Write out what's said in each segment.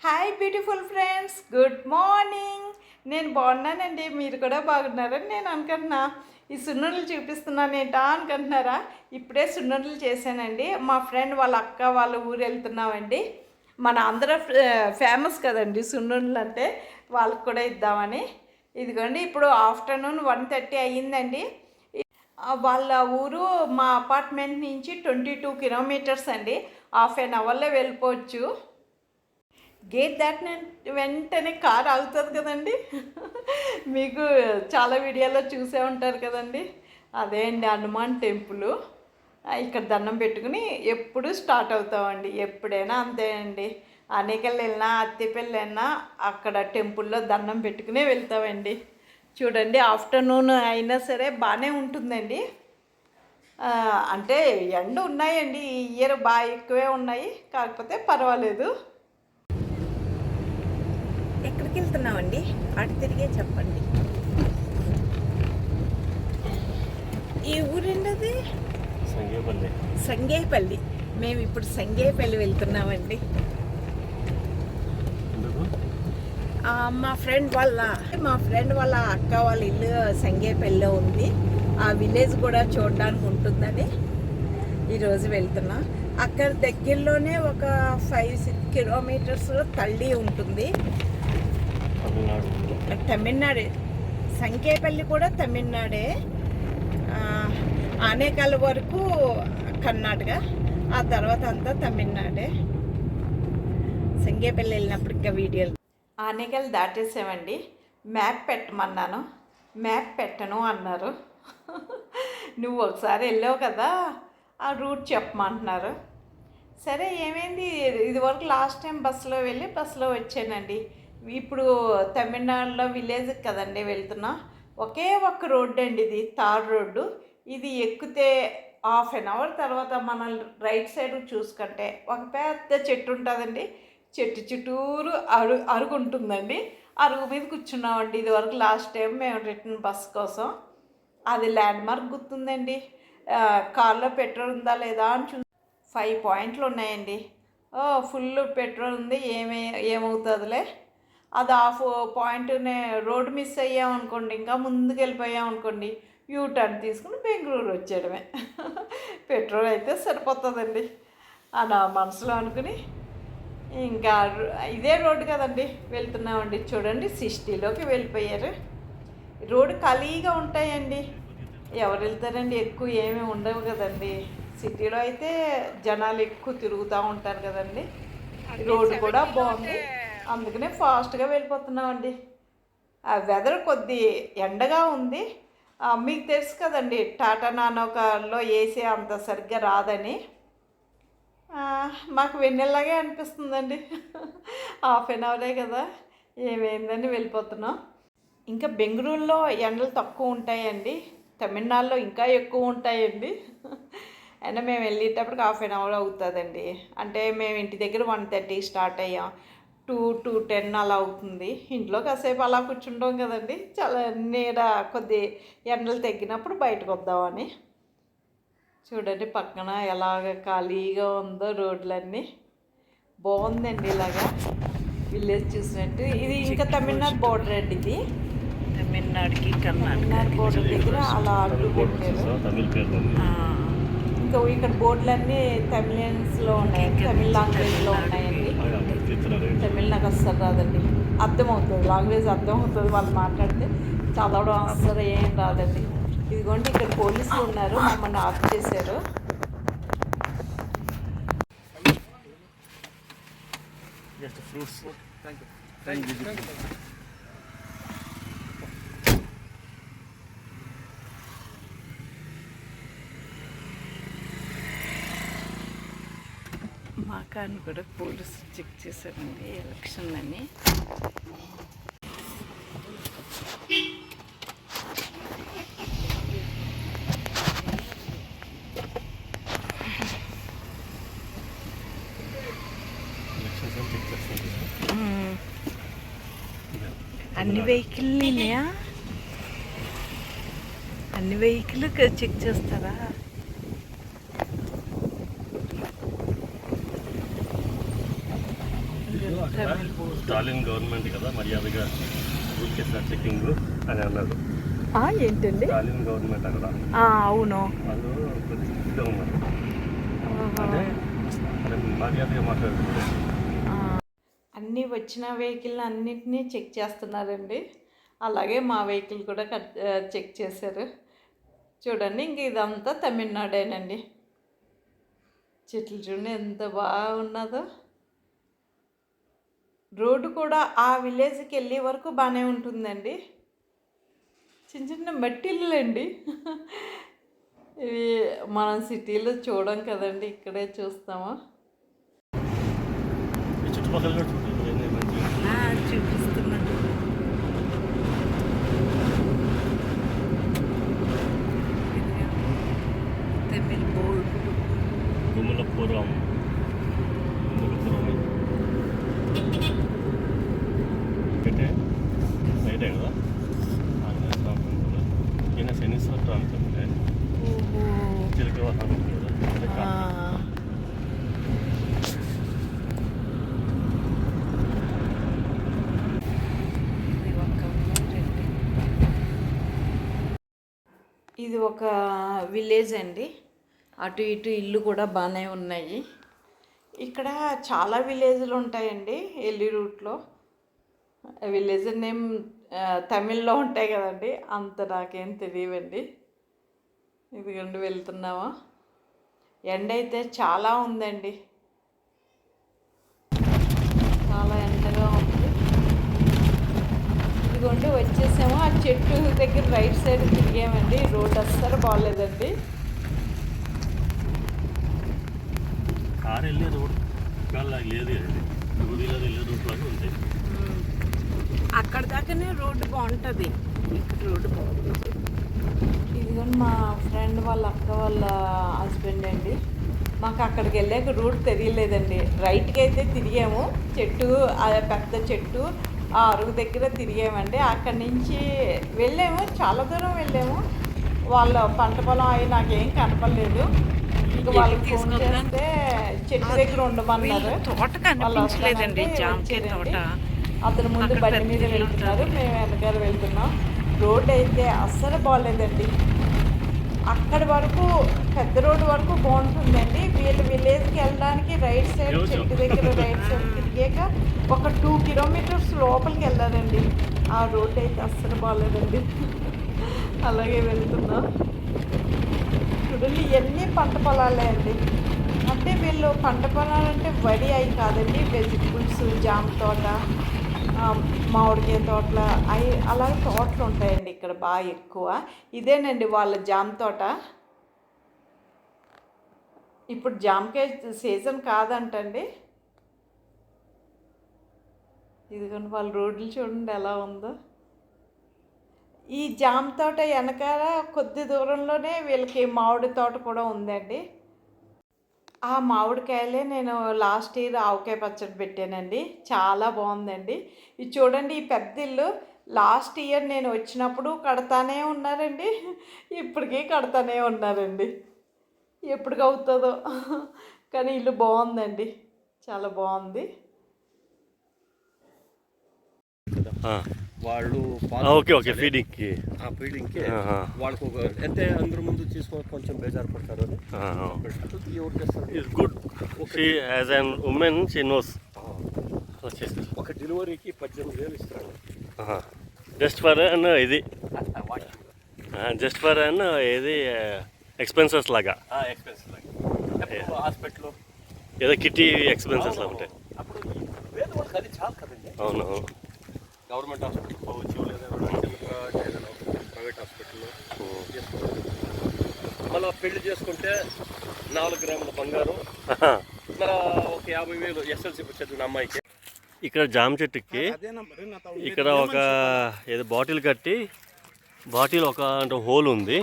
Hi beautiful friends, good morning. నేను బాగున్నానండి, మీరు కూడా బాగున్నారని నేను అనుకుంటున్నా. ఈ సున్నుండలు చూపిస్తున్నాను ఏంటా అనుకుంటున్నారా? ఇప్పుడే సున్నుండలు చేశానండి. మా ఫ్రెండ్ వాళ్ళ అక్క వాళ్ళ ఊరు వెళ్తున్నామండి. మన ఆంధ్ర ఫేమస్ కదండి సున్నుండలు అంటే, వాళ్ళకి కూడా ఇద్దామని. ఇదిగోండి, ఇప్పుడు ఆఫ్టర్నూన్ 1:30 అయ్యిందండి. వాళ్ళ ఊరు మా అపార్ట్మెంట్ నుంచి 22 కిలోమీటర్స్ అండి. హాఫ్ అన్ అవర్లో వెళ్ళిపోవచ్చు. గేట్ దాటిన వెంటనే కార్ ఆగుతుంది కదండి. మీకు చాలా వీడియోలో చూసే ఉంటారు కదండి. అదే అండి హనుమాన్ టెంపుల్. ఇక్కడ దండం పెట్టుకుని ఎప్పుడు స్టార్ట్ అవుతామండి. ఎప్పుడైనా అంతే అండి. అనేకల్ వెళ్ళినా అత్తిపల్లి వెళ్ళినా అక్కడ టెంపుల్లో దండం పెట్టుకునే వెళ్తామండి. చూడండి, ఆఫ్టర్నూన్ అయినా సరే బాగానే ఉంటుందండి. అంటే ఎండ ఉన్నాయండి, ఈ ఇయర్ బాగా ఎక్కువే ఉన్నాయి, కాకపోతే పర్వాలేదు. ఎక్కడికి వెళ్తున్నామండి? అటు తిరిగే చెప్పండి. ఈ ఊరేంటది? సంగేపల్లి. మేము ఇప్పుడు సంగేపల్లి వెళ్తున్నామండి. మా ఫ్రెండ్ వాళ్ళ అక్క వాళ్ళ ఇల్లు సంగేపల్లిలో ఉంది. ఆ విలేజ్ కూడా చూడడానికి ఉంటుందని ఈరోజు వెళ్తున్నాం. అక్కడ దగ్గరలోనే ఒక 5-6 కిలోమీటర్స్ తల్లి ఉంటుంది. తమిళనాడే. సంకేపల్లి కూడా తమిళనాడే. ఆనేకల్ వరకు కర్ణాటక, ఆ తర్వాత అంతా తమిళనాడే. సంగేపల్లి వెళ్ళినప్పుడు ఇంకా వీడియోలు. ఆనేకల్ దాటేసామండి. మ్యాప్ పెట్టమన్నాను, మ్యాప్ పెట్టను అన్నారు. నువ్వు ఒకసారి వెళ్ళావు కదా, ఆ రూట్ చెప్పమంటున్నారు. సరే ఏమైంది, ఇదివరకు లాస్ట్ టైం బస్సులో వెళ్ళి బస్సులో వచ్చానండి. ఇప్పుడు తమిళనాడులో విలేజ్ కదండి వెళ్తున్నా. ఒకే ఒక్క రోడ్డు అండి, ఇది తార్ రోడ్డు. ఇది ఎక్కితే హాఫ్ అన్ అవర్ తర్వాత మనం రైట్ సైడ్ చూసుకుంటే ఒక పెద్ద చెట్టు ఉంటుందండి. చెట్టు చుట్టూరు అరుగు ఉంటుందండి. అరుగు మీద కూర్చున్నామండి ఇదివరకు లాస్ట్ టైం మేము రిటర్న్ బస్ కోసం. అది ల్యాండ్ మార్క్ గుర్తుందండి. కార్లో పెట్రోల్ ఉందా లేదా అని 5 పాయింట్లు ఉన్నాయండి. ఫుల్ పెట్రోల్ ఉంది, ఏమవుతుందిలే. అది హాఫ్ పాయింట్నే రోడ్డు మిస్ అయ్యామనుకోండి, ఇంకా ముందుకు వెళ్ళిపోయామనుకోండి, యూటర్న్ తీసుకుని బెంగళూరు వచ్చేయడమే. పెట్రోల్ అయితే సరిపోతుందండి నా మనసులో అనుకుని ఇంకా ఇదే రోడ్డు కదండి వెళ్తున్నామండి. చూడండి 60లోకి వెళ్ళిపోయారు. రోడ్డు ఖాళీగా ఉంటాయండి. ఎవరు వెళ్తారండి, ఎక్కువ ఏమీ ఉండవు కదండి. సిటీలో అయితే జనాలు ఎక్కువ తిరుగుతూ ఉంటారు కదండి. రోడ్డు కూడా బాగుంది, అందుకనే ఫాస్ట్గా వెళ్ళిపోతున్నామండి. ఆ వెదర్ కొద్ది ఎండగా ఉంది. మీకు తెలుసు కదండి, టాటా నానోకాలో ఏసీ అంత సరిగ్గా రాదని. మాకు వెన్నెల్లాగే అనిపిస్తుందండి. హాఫ్ అన్ అవరే కదా, ఏమైందని వెళ్ళిపోతున్నాం. ఇంకా బెంగళూరులో ఎండలు తక్కువ ఉంటాయండి, తమిళనాడులో ఇంకా ఎక్కువ ఉంటాయండి. అయినా మేము వెళ్ళేటప్పటికి హాఫ్ అన్ అవర్ అవుతుందండి. అంటే మేము ఇంటి దగ్గర 1:30 స్టార్ట్ అయ్యాం, 2-2:10 అలా అవుతుంది. ఇంట్లో కాసేపు అలా కూర్చుంటాం కదండి, చాలా నీడ కొద్ది ఎండలు తగ్గినప్పుడు బయటకు వద్దామని. చూడండి పక్కన ఎలాగ ఖాళీగా ఉందో రోడ్లన్నీ. బాగుందండి ఇలాగా విలేజ్ చూసినట్టు. ఇది ఇంకా తమిళనాడు బోర్డర్ అండి. ఇది తమిళనాడుకి కర్ణాటక బోర్డర్ దగ్గర అలా అడ్డు పెట్టారు. ఇంకా ఇక్కడ బోర్డులన్నీ తమిళన్స్లో ఉన్నాయి, తమిళ లాంగ్వేజ్లో ఉన్నాయండి. తమిళ నాకు అస్సలు రాదండి, అర్థమవుతుంది, లాంగ్వేజ్ అర్థమవుతుంది వాళ్ళు మాట్లాడితే, చదవడం అస్సలు ఏం రాదండి. ఇదిగోండి ఇక్కడ పోలీసులు ఉన్నారు, మమ్మల్ని ఆఫ్ చేశారు. మా కార్ని కూడా పోలీసు చెక్ చేశారండి, ఎలక్షన్ అని. అన్ని వెహికల్నియా, అన్ని వెహికల్ చెక్ చేస్తారా? అక్కడ స్టాలిన్ గవర్నమెంట్ కదా మర్యాదగా రూల్ చేస్తారు చెక్కింగ్ అని అన్నారు. ఏంటండి? స్టాలిన్ గవర్నమెంట్ అక్కడ అవును, వాళ్ళు కొద్దిగా స్ట్రిక్ట్గా ఉన్నారు. అదే మర్యాదగా మాట్లాడుతున్నారు. అన్నీ వచ్చిన వెహికల్ అన్నిటినీ చెక్ చేస్తున్నారండి. అలాగే మా వెహికల్ కూడా చెక్ చేశారు. చూడండి, ఇంక ఇదంతా తమిళనాడేనండి. చెట్లు చూడండి ఎంత బాగున్నదో. రోడ్డు కూడా ఆ విలేజ్కి వెళ్ళే వరకు బాగానే ఉంటుందండి. చిన్న చిన్న మట్టిల్లుండి. ఇవి మనం సిటీలో చూడం కదండి, ఇక్కడే చూస్తాము. చుట్టుపక్కల చూపిస్తున్నాను. తమిళ బోర్డు గుమ్మలపురం ఒకటే సైడే కదా ఆంజనేయ స్వామి టెంపుల్. ఈయన శనీశ్వర స్వామి టెంపుల్, చిలక వాహనం కూడా. ఇది ఒక విలేజ్ అండి. అటు ఇటు ఇల్లు కూడా బాగానే ఉన్నాయి. ఇక్కడ చాలా విలేజ్లు ఉంటాయండి ఎల్లి రూట్లో. విలేజ్ నేమ్ తమిళ్లో ఉంటాయి కదండి, అంత నాకేం తెలియవండి. ఇదిగోండి వెళ్తున్నావా. ఎండ అయితే చాలా ఉందండి, చాలా ఎండగా ఉంది. ఇదిగోండి వచ్చేసాము. ఆ చెట్టు దగ్గర రైట్ సైడ్ తిరిగామండి. రోడ్ అస్సలు బాగోలేదండి. కారు వెళ్ళే రోడ్ లేదు, టూ వీలర్ వెళ్ళే రూట్ లాగా ఉంది. అక్కడ దాకానే రోడ్డు బాగుంటుంది, ఇక్కడ రోడ్డు బాగుంటుంది. ఇదిగోండి మా ఫ్రెండ్ వాళ్ళ అక్క వాళ్ళ హస్బెండ్ అండి. మాకు అక్కడికి వెళ్ళాక రూట్ తెలియలేదండి. రైట్కి అయితే తిరిగాము, చెట్టు పెద్ద చెట్టు ఆ అరుగు దగ్గర తిరిగామండి. అక్కడి నుంచి వెళ్ళాము, చాలా దూరం వెళ్ళాము. వాళ్ళ పంట పొలం అవి నాకేం కనపడలేదు. ఇంకా వాళ్ళకి ఫోన్ చేస్తే చెట్టు దగ్గర ఉండమన్నారు. తోట కనిపించలేదండి, జామకాయ తోట. అతను ముందు బండి మీద వెళ్తున్నారు, మేము వెనకాల వెళ్తున్నాం. రోడ్ అయితే అస్సలు బాగోలేదండి. అక్కడి వరకు పెద్ద రోడ్డు వరకు బాగుంటుందండి. వీళ్ళు విలేజ్కి వెళ్ళడానికి రైట్ సైడ్ చెట్టు దగ్గర రైట్ సైడ్ తిరిగాక ఒక 2 కిలోమీటర్స్ లోపలికి వెళ్ళారండి. ఆ రోడ్ అయితే అస్సలు బాగోలేదండి. అలాగే వెళ్తున్నాం. చూడండి, ఇవన్నీ పంట పొలాలే అండి. అంటే వీళ్ళు పంట పొలాలంటే వరి అవి కాదండి, వెజిటబుల్స్, జామ తోట, మామిడికాయ తోటలు అవి అలాగే తోటలు ఉంటాయండి ఇక్కడ బాగా ఎక్కువ. ఇదేనండి వాళ్ళ జామ తోట. ఇప్పుడు జామకాయ సీజన్ కాదంటండి. ఇదిగోండి వాళ్ళ రోడ్లు చూడండి ఎలా ఉందో. ఈ జామ తోట వెనకాల కొద్ది దూరంలోనే వీళ్ళకి మామిడి తోట కూడా ఉందండి. ఆ మామిడికాయలే నేను లాస్ట్ ఇయర్ ఆవకాయ పచ్చడి పెట్టానండి, చాలా బాగుందండి. ఇది చూడండి, ఈ పెద్ద ఇల్లు లాస్ట్ ఇయర్ నేను వచ్చినప్పుడు కడతానే ఉన్నారండి, ఇప్పటికీ కడతానే ఉన్నారండి. ఎప్పటికి అవుతుందో కానీ ఇల్లు బాగుందండి, చాలా బాగుంది. వాళ్ళు ఓకే ఫీడింగ్కి వాళ్ళకు అయితే అందరూ ముందు తీసుకొని కొంచెం బేజారు పడతారు. Good, she as an women she knows. ఒక డెలివరీకి 18,000 ఇస్తారు. జస్ట్ ఫర్ అన్ ఇది ఇది ఎక్స్పెన్సెస్ లాగా హాస్పిటల్ ఏదో కిట్టి ఎక్స్పెన్సెస్ లాగా ఉంటాయి. అది చాలు కదండి. అవును, గవర్నమెంట్ హాస్పిటల్ పోవచ్చు, లేదా ప్రైవేట్ హాస్పిటల్లో చేసుకోవచ్చు. మళ్ళీ పెళ్లి చేసుకుంటే 4 గ్రాముల బంగారం, మళ్ళీ ఒక 50,000 ఎస్ఎల్సీ చదివిన అమ్మాయికి. ఇక్కడ జామ చెట్టుకి ఇక్కడ ఒక ఏదో బాటిల్ కట్టి, బాటిల్ ఒక అంటే హోల్ ఉంది.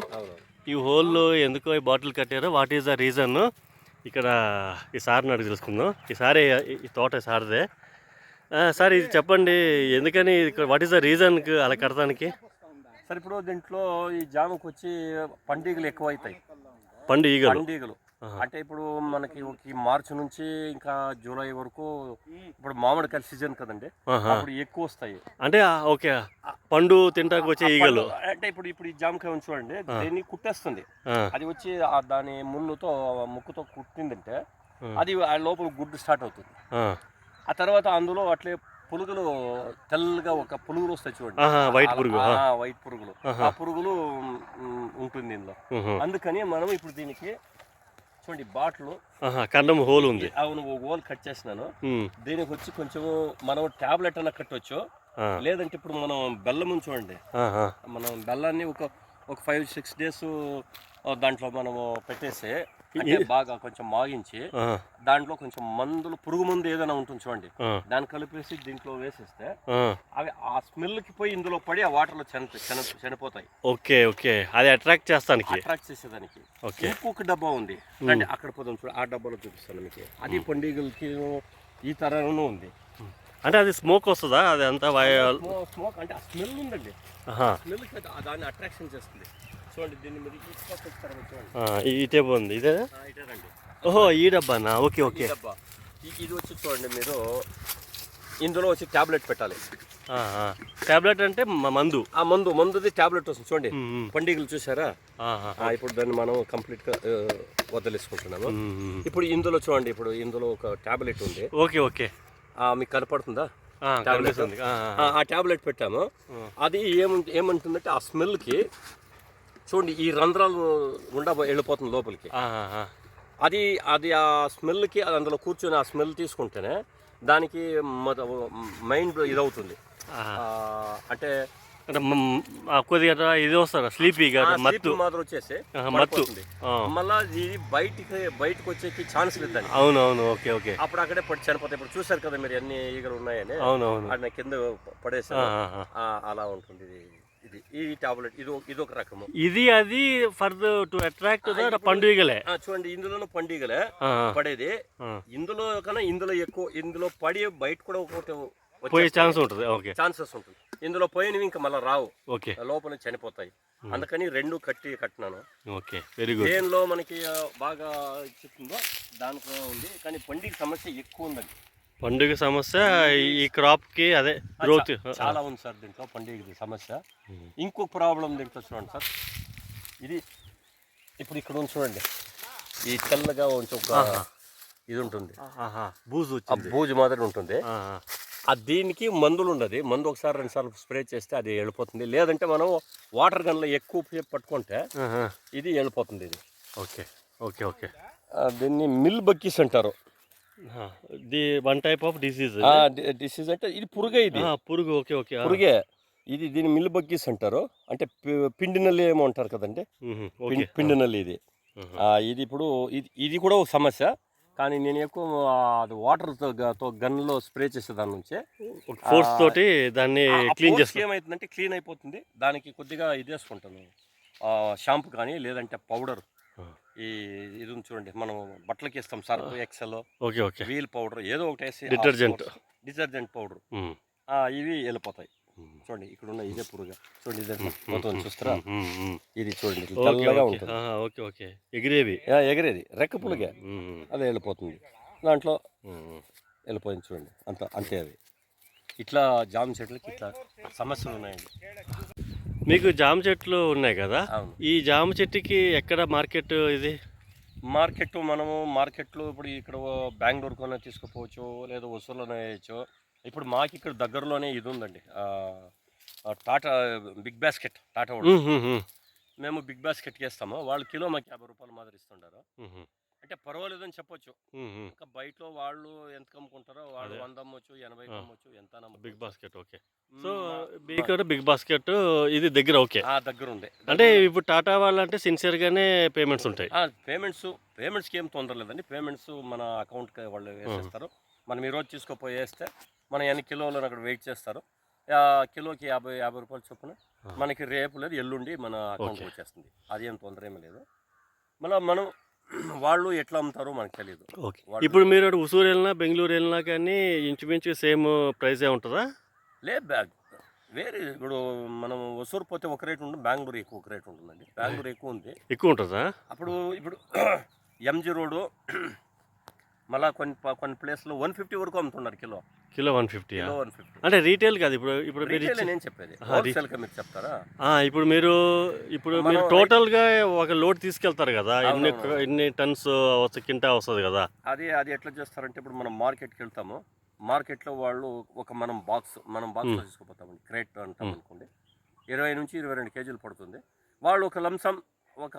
ఈ హోల్లో ఎందుకో ఈ బాటిల్ కట్టారో, వాట్ ఈస్ ద రీజన్ ఇక్కడ ఈ సార్ని అడిగి తెలుసుకుందాం. ఈ తోట సార్దే. సార్ ఇది చెప్పండి, ఎందుకని వాట్ ఈస్ ద రీజన్ అలా కడతానికి? సార్ ఇప్పుడు దీంట్లో ఈ జామకు వచ్చి పండుగలు ఎక్కువ అవుతాయి. పండుగలు అంటే ఇప్పుడు మనకి ఈ మార్చి నుంచి ఇంకా జూలై వరకు ఇప్పుడు మామిడికాయ సీజన్ కదండి, అప్పుడు ఎక్కువ వస్తాయి. అంటే ఓకే, పండు తింటాకు వచ్చే ఈగలు. అంటే ఇప్పుడు ఈ జామకాయ ఉంది చూడండి, దీన్ని కుట్టేస్తుంది. అది వచ్చి దాని ముక్కుతో కుట్టిందంటే అది లోపల గుడ్డు స్టార్ట్ అవుతుంది. ఆ తర్వాత అందులో అట్లే పురుగులు తెల్లగా ఒక పురుగులు వస్తాయి చూడండి, వైట్ పురుగులు. ఆ పురుగులు ఉంటుంది ఇందులో. అందుకని మనం ఇప్పుడు దీనికి చూడండి బాటిల్ కండం హోల్ ఉంది. అవును, హోల్ కట్ చేసినాను. దీనికి వచ్చి కొంచెం మనం టాబ్లెట్ అన్న కట్టవచ్చు, లేదంటే ఇప్పుడు మనం బెల్లం ఉంది చూడండి, మనం బెల్లాన్ని ఒక 5-6 days దాంట్లో మనము పెట్టేసి అంటే బాగా కొంచెం మాగించి దాంట్లో కొంచెం పురుగు మందు ఏదైనా ఉంటుంది చూడండి, దాన్ని కలిపేసి దీంట్లో వేసేస్తే అవి ఆ స్మెల్ కి పోయి ఇందులో పడి ఆ వాటర్ లో చనిపోతాయి. ఓకే ఓకే, అది అట్రాక్ట్ చేసేదానికి. ఇంకొక డబ్బా ఉంది అంటే అక్కడ పోదాం చూడ, ఆ డబ్బాలో చూపిస్తాను మీకు. అది పండుగలకి ఈ తరంలో ఉంది. అంటే అది స్మోక్ వస్తుందా? అది అంతా స్మోక్ అంటే ఆ స్మెల్ ఉందండి, స్మెల్ దాన్ని అట్రాక్షన్ చేస్తుంది. చూడండి దీన్ని మీరు ఇటే బాగుంది. ఇదేనండి. ఓహో, ఈ డబ్బానా? Okay okay. ఇది వచ్చి చూడండి మీరు, ఇందులో వచ్చి టాబ్లెట్ పెట్టాలి. టాబ్లెట్ అంటే మందు? ఆ మందుది టాబ్లెట్ వస్తుంది చూడండి. పండుగలు చూసారా? ఇప్పుడు దాన్ని మనం కంప్లీట్ గా వదిలేసుకుంటున్నాము. ఇప్పుడు ఇందులో చూడండి, ఇప్పుడు ఇందులో ఒక టాబ్లెట్ ఉంది. ఓకే ఓకే, మీకు కనపడుతుందా? ఆ టాబ్లెట్ పెట్టాము. అది ఏమంటుందంటే ఆ స్మెల్కి చూడండి ఈ రంధ్రాలు గుండా వెళ్ళిపోతుంది లోపలికి. అది ఆ స్మెల్కి అందులో కూర్చొని ఆ స్మెల్ తీసుకుంటేనే దానికి మైండ్ ఇదవుతుంది. అంటే కొద్దిగా ఇది వస్తారా స్లీపీగా మత్తు మాత్రం వచ్చేసి మత్తు మళ్ళా ఇది బయటకు వచ్చేకి ఛాన్స్ లేదండి. అవునవును, ఓకే ఓకే. అప్పుడు అక్కడే చనిపోతాయి. ఇప్పుడు చూసారు కదా మీరు ఎన్ని ఈగలు ఉన్నాయని. అవునవును, అక్కడ కింద పడేసా అలా ఉంటుంది. ఈ టాబ్లెట్ ఇది ఒక రకము. అది ఫర్దర్ టు అట్రాక్ట్ పండుగలే. చూడండి ఇందులోనూ పండుగలే పడేది. ఇందులో కన్నా ఇందులో ఎక్కువ, ఇందులో పడి బయట కూడా పోయే ఛాన్స్ ఉంటుంది. ఓకే, ఛాన్సెస్ ఉంటుంది. ఇందులో పోయినవి ఇంకా మళ్ళీ రావు, ఓకే, లోపల చనిపోతాయి. అందుకని రెండు కట్టినాను. Okay, very good. దేనిలో మనకి బాగా చెప్తుందో దానిలో ఉంది, కానీ పండుగ సమస్య ఎక్కువ ఉందండి. పండుగ సమస్య ఈ క్రాప్ కి అదే గ్రోత్ చాలా ఉంది సార్ దీంట్లో పండుగ సమస్య. ఇంకొక ప్రాబ్లం దీంట్లో చూడండి సార్, ఇది ఇప్పుడు ఇక్కడ ఉంది చూడండి, ఈ తెల్లగా కొంచెం ఇది ఉంటుంది, బూజు మాదిరి ఉంటుంది. దీనికి మందులు ఉండదు. మందు ఒకసారి 2 సార్లు స్ప్రే చేస్తే అది వెళ్ళిపోతుంది. లేదంటే మనం వాటర్ గన్లో ఎక్కువ పట్టుకుంటే ఇది వెళ్ళిపోతుంది. ఇది ఓకే ఓకే ఓకే. దీన్ని మిల్ బక్కీస్ అంటారు. వన్ టైప్ ఆఫ్ డిసీజ్ అంటే ఇది పురుగే. ఇది పురుగు. ఓకే ఓకే, పురుగే. దీన్ని మిల్ బగ్గీస్ అంటారు. అంటే పిండి నల్లి ఏమో అంటారు కదండి, పిండి నల్లి. ఇది ఇప్పుడు ఇది కూడా ఒక సమస్య. కానీ నేను ఎక్కువ అది వాటర్తో గన్లో స్ప్రే చేసే దాని నుంచి ఫోర్స్ తోటి దాన్ని క్లీన్ చేస్తే ఏమవుతుందంటే క్లీన్ అయిపోతుంది. దానికి కొద్దిగా ఇది వేసుకుంటాను, షాంపూ కానీ లేదంటే పౌడర్. ఇది చూడండి, మనం బట్టలకి ఇస్తాం Surf Excel, okay okay, Wheel powder ఏదో ఒకటి వేసి డిటర్జెంట్ పౌడర్, ఇవి వెళ్ళిపోతాయి. చూడండి ఇక్కడ ఉన్న ఇదే పురుగు. చూడండి ఇదే మొత్తం చూస్తారా? ఇది చూడండి తెల్లగా ఉంటుంది. ఓకే ఓకే, ఎగిరేది రెక్క పులుగే, అదే వెళ్ళిపోతుంది. దాంట్లో వెళ్ళిపోయింది చూడండి, అంతే. అది ఇట్లా జామ చెట్లకి ఇట్లా సమస్యలు ఉన్నాయండి. మీకు జామ చెట్లు ఉన్నాయి కదా, ఈ జామ చెట్టుకి ఎక్కడ మార్కెట్? ఇది మనము మార్కెట్లో ఇప్పుడు ఇక్కడ బెంగళూరులోనే తీసుకుపోవచ్చు, లేదా ఒసూరులోనే వేయచ్చు. ఇప్పుడు మాకు ఇక్కడ దగ్గరలోనే ఇది ఉందండి, టాటా బిగ్ బాస్కెట్. టాటా మేము బిగ్ బాస్కెట్కి వేస్తాము. వాళ్ళు కిలో మాకు 50 రూపాయలు మాదిరి ఇస్తుంటారు. అంటే పర్వాలేదని చెప్పొచ్చు. ఇంకా బయటలో వాళ్ళు ఎంత అమ్ముకుంటారో వాళ్ళు 100 అమ్మొచ్చు, 80 అమ్మొచ్చు, ఎంత big basket. Okay, so big basket ఇది దగ్గర. ఓకే, దగ్గర ఉంది. అంటే ఇప్పుడు టాటా వాళ్ళు అంటే సిన్సియర్ గానే పేమెంట్స్ ఉంటాయి. పేమెంట్స్కి ఏం తొందర లేదండి. పేమెంట్స్ మన అకౌంట్కి వాళ్ళు వేసేస్తారు. మనం ఈరోజు తీసుకుపోయి వేస్తే మన ఎన్ని కిలోలు అక్కడ వెయిట్ చేస్తారు. కిలోకి 50 రూపాయలు చొప్పున మనకి రేపు లేదు ఎల్లుండి మన అకౌంట్కి వచ్చేస్తుంది. అదేం తొందర ఏమీ లేదు. మళ్ళీ మనం వాళ్ళు ఎట్లా అమ్ముతారో మనకు తెలియదు. ఓకే, ఇప్పుడు మీరు ఉసూరు వెళ్ళినా బెంగళూరు వెళ్ళినా కానీ ఇంచుమించు సేమ్ ప్రైజే ఉంటుందా? వేరే ఇప్పుడు మనం ఉసూరు పోతే ఒక రేట్ ఉంటుంది, బెంగళూరు ఎక్కువ ఒక రేట్ ఉంటుందండి. బెంగళూరు ఎక్కువ ఉంది, ఎక్కువ ఉంటుందా? ఇప్పుడు ఎంజీ రోడ్డు మళ్ళీ కొన్ని ప్లేస్లో 150 వరకు అమ్ముతున్నారు కిలో కిలో 150. కిలో 150. అంటే రీటైల్ కాదు ఇప్పుడు మీరు రీటైల్ నేను చెప్పేది హోల్సేల్గా మీరు చెప్తారా? ఇప్పుడు మీరు టోటల్గా ఒక లోడ్ తీసుకెళ్తారు కదా, ఎన్ని టన్స్ కింటా వస్తుంది కదా. అది ఎట్లా చేస్తారంటే ఇప్పుడు మనం మార్కెట్కి వెళ్తాము, మార్కెట్లో వాళ్ళు మనం బాక్స్లో తీసుకుపోతామండి, క్రేట్ అంటాం అనుకోండి, 20 నుంచి 22 కేజీలు పడుతుంది. వాళ్ళు ఒక లంసం ఒక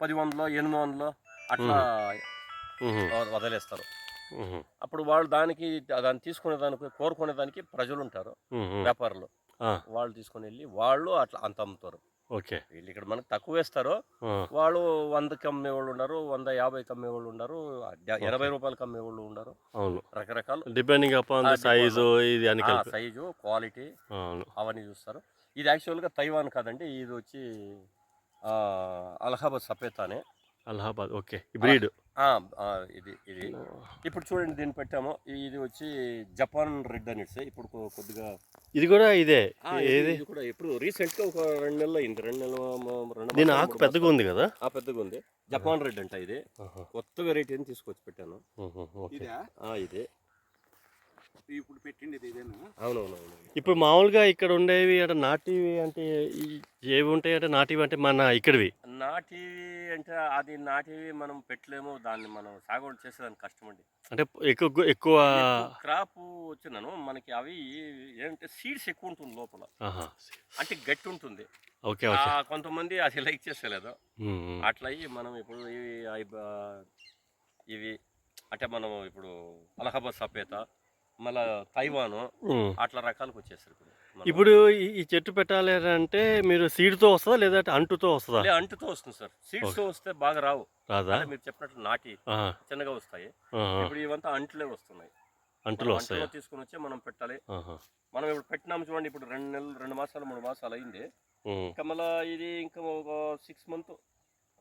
1000 800 అట్లా వదిలేస్తారు. అప్పుడు వాళ్ళు దాన్ని తీసుకునేదానికి కోరుకునేదానికి ప్రజలు ఉంటారు, వ్యాపారులు, వాళ్ళు తీసుకుని వెళ్ళి వాళ్ళు అట్లా అంత అమ్ముతారు. ఓకే, వీళ్ళు ఇక్కడ మనకు తక్కువ వేస్తారు, వాళ్ళు 100కి అమ్మేవాళ్ళు ఉన్నారు, 150కి అమ్మేవాళ్ళు ఉన్నారు, 80 రూపాయలకి అమ్మేవాళ్ళు ఉన్నారు. అవును, రకరకాలు డిపెండింగ్ అపాన్ సైజు, ఇది సైజు, క్వాలిటీ అవన్నీ చూస్తారు. ఇది యాక్చువల్గా తైవాన్ కాదండి, ఇది వచ్చి అలహాబాద్ సపేత అని. అలహాబాద్. ఓకే, బ్రీడ్ ఇది ఇప్పుడు చూడండి దీన్ని పెట్టాము. ఇది వచ్చి జపాన్ రెడ్ అని ఇప్పుడు కొద్దిగా ఇది కూడా ఇదే. ఇది కూడా ఇప్పుడు రీసెంట్ గా ఒక 2 నెలలు అయింది, 2 నెలలు. దీని ఆకు పెద్దగా ఉంది కదా. పెద్దగా ఉంది, జపాన్ రెడ్ అంట. ఇది కొత్త వెరైటీ అని తీసుకొచ్చి పెట్టాను. ఇదే ఇప్పుడు పెట్టింది ఇదేనా? అవునవునవును. ఇప్పుడు మామూలుగా ఇక్కడ ఉండేవి అంటే నాటివి అంటే ఏవి ఉంటాయి అంటే నాటివి అంటే మన ఇక్కడివి నాటివి అంటే అది నాటివి మనం పెట్టలేము, దాన్ని మనం సాగు చేసేదానికి కష్టం అండి. అంటే ఎక్కువ క్రాప్ వచ్చినాను మనకి అవి ఏంటంటే సీడ్స్ ఎక్కువ ఉంటుంది లోపల, అంటే గట్టి ఉంటుంది. ఓకే, కొంతమంది అది లైక్ చేసేలేదు, అట్లా అయ్యి మనం ఇప్పుడు ఇవి అంటే మనం ఇప్పుడు అలహాబాద్ సపేత, మళ్ళా తైవాను, అట్లా రకాలకు వచ్చేసారు. ఇప్పుడు ఈ చెట్టు పెట్టాలి అంటే మీరు సీడ్తో వస్తుందా లేదంటే అంటుతో వస్తుందా? అంటుతో వస్తుంది సార్, సీడ్స్ తో వస్తే బాగా రాదా, మీరు చెప్పినట్టు నాటి చిన్నగా వస్తాయి. ఇప్పుడు ఇవంతా అంట్లే వస్తున్నాయి, అంటులో తీసుకుని వచ్చి మనం పెట్టాలి. మనం ఇప్పుడు పెట్టినాము చూడండి, ఇప్పుడు 2 నెలలు 2 మాసాలు 3 మాసాలు అయింది. ఇంకా మళ్ళీ ఇది ఇంకా ఒక 6 months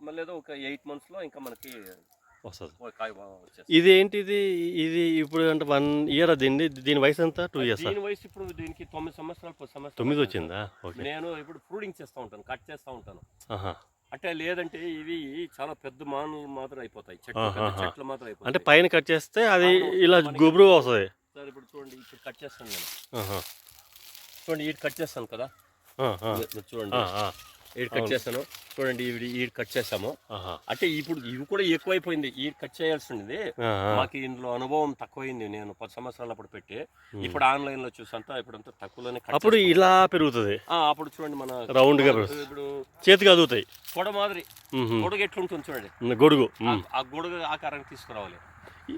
మళ్ళీ ఏదో ఒక 8 months లో ఇంకా మనకి వస్తుంది. ఇది ఏంటిది? ఇది ఇప్పుడు అంటే 1 year దీని వయసు ఎంత? 2 years? దీని వయసు ఇప్పుడు దీనికి 9 సంవత్సరాలు 10 సంవత్సరాలు. 9 వచ్చిందా? నేను ఇప్పుడు ప్రూడింగ్ చేస్తూ ఉంటాను, కట్ చేస్తూ ఉంటాను. అంటే లేదంటే ఇవి చాలా పెద్ద మానులు మాత్రం అయిపోతాయి, చెట్లు మాత్రం అయిపోతాయి. అంటే పైన కట్ చేస్తే అది ఇలా గుబురు వస్తుంది సార్. ఇప్పుడు చూడండి, ఇప్పుడు కట్ చేస్తాను నేను, చూడండి ఈడు కట్ చేస్తాను కదా, చూడండి ఈడు కట్ చేస్తాను చూడండి, ఈడు కట్ చేస్తాము. అంటే ఇప్పుడు ఇవి కూడా ఎక్కువైపోయింది, ఈడు కట్ చేయాల్సి ఉండేది. మాకు ఇందులో అనుభవం తక్కువైంది, నేను 10 సంవత్సరాలు అప్పుడు పెట్టి, ఇప్పుడు ఆన్లైన్ లో చూసంతా ఇప్పుడంతా తక్కువలోనే. అప్పుడు ఇలా పెరుగుతుంది, అప్పుడు చూడండి మన రౌండ్ గా ఇప్పుడు చేతికి అదుగుతాయి, గొడ మాదిరి గొడుగు ఎట్లుంటుంది చూడండి, గొడుగు, ఆ గొడుగు ఆకారానికి తీసుకురావాలి.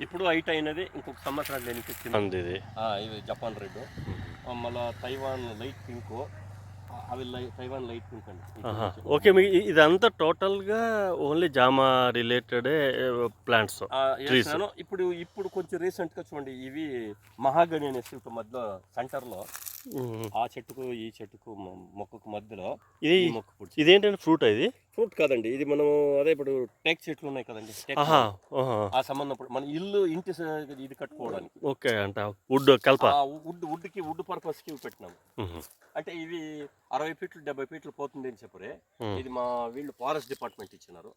ఇప్పుడు హైట్ అయినది ఇంకొక సంవత్సరాలు నేను ఇది జపాన్ రెడ్, మళ్ళీ తైవాన్ లైట్ పింక్, అవి తైవాన్ లైట్ పింక్ అండి. ఓకే, మీకు ఇదంతా టోటల్గా ఓన్లీ జామా రిలేటెడ్ ప్లాంట్స్. ఇప్పుడు కొంచెం రీసెంట్గా చూడండి, ఇవి మహాగని అనేసి మధ్యలో సెంటర్లో ఆ చెట్టుకు ఈ చెట్టుకు మొక్కకు మధ్యలో ఇది మొక్క. ఇదేంటంటే ఫ్రూట్ కాదండి, ఇది మనం అదే ఇప్పుడు టేక్ చెట్లు ఉన్నాయి కదండి, ఆ సంబంధం మన ఇంటి ఇది కట్టుకోవడానికి. ఓకే, అంటే వుడ్ కల్ప, వుడ్ పర్పస్ కి పెట్టినాము. అంటే ఇవి 60 ఫీట్లు 70 ఫీట్లు పోతుంది అని చెప్పరే, ఇది మా వీళ్ళు ఫారెస్ట్ డిపార్ట్మెంట్ ఇచ్చినారు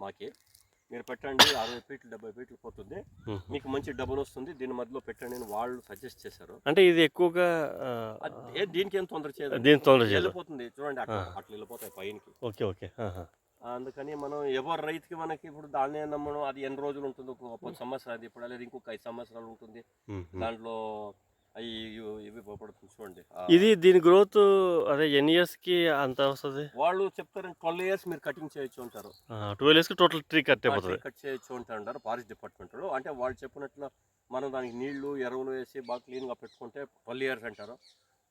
మాకి. మీరు పెట్టండి 60 ఫీట్లు 70 ఫీట్లు పోతుంది, మీకు మంచి డబ్బులు వస్తుంది, దీని మధ్యలో పెట్టండి అని వాళ్ళు సజెస్ట్ చేశారు. అంటే ఇది ఎక్కువగా దీనికి ఏం తొందర చేయదు, వెళ్ళిపోతుంది చూడండి, అట్లా వెళ్ళిపోతాయి పైనకి. ఓకే ఓకే, అందుకని మనం ఎవరు రైతుకి మనకి ఇప్పుడు దాన్ని నమ్మడం, అది ఎన్ని రోజులు ఉంటుంది, 10 సంవత్సరాలు ఇప్పుడు లేదు, ఇంకొక 5 సంవత్సరాలు ఉంటుంది, దాంట్లో ఇవి పడుతుంది చూడండి. ఇది దీని గ్రోత్ అదే ఎన్ని ఇయర్స్ కి అంత వస్తుంది? వాళ్ళు చెప్తారు 12 years మీరు కటింగ్ చేయొచ్చు అంటారు. 12 years కి టోటల్ ట్రీ కట్ అయిపోతుంది, కట్ చేయొచ్చు అంటారు ఫారెస్ట్ డిపార్ట్మెంట్. అంటే వాళ్ళు చెప్పినట్లు మనం దానికి నీళ్లు ఎరువులు వేసి బాగా క్లీన్ గా పెట్టుకుంటే 12 years అంటారు.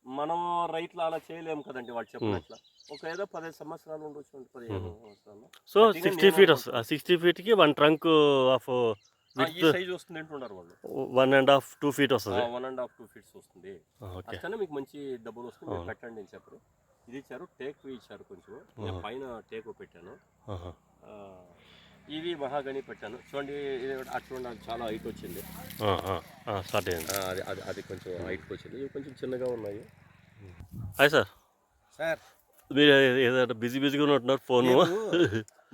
మనం రైతులు అలా చేయలేము కదండి, వాళ్ళు చెప్పినట్లు. ఒక ఏదో 15 సంవత్సరాలు ఉండొచ్చు, 15 సంవత్సరాలు. సో 60 feet వస్తుంది, 60 feet కి 1 trunk ఆఫ్ ఈ సైజ్ వస్తుంది అంటున్నారు వాళ్ళు. 1.5 2 feet వస్తుంది, 1.5 2 feet వస్తుంది. అట్లనే మీకు మంచి డబ్బులు వస్తుంది, పెట్టండి అని చెప్పారు. ఇది ఇచ్చారు, టేక్ ఇచ్చారు కొంచెం, నేను పైన టేక్ పెట్టాను. ఇవి మహాగని పెట్టాను చూడండి, చూడండి అది చాలా హైట్ వచ్చింది, అది కొంచెం హైట్కి వచ్చింది. ఇవి కొంచెం చిన్నగా ఉన్నాయి. Hi sir. సార్ మీరు ఏదైనా బిజీగా ఉన్నట్టున్నారు, ఫోను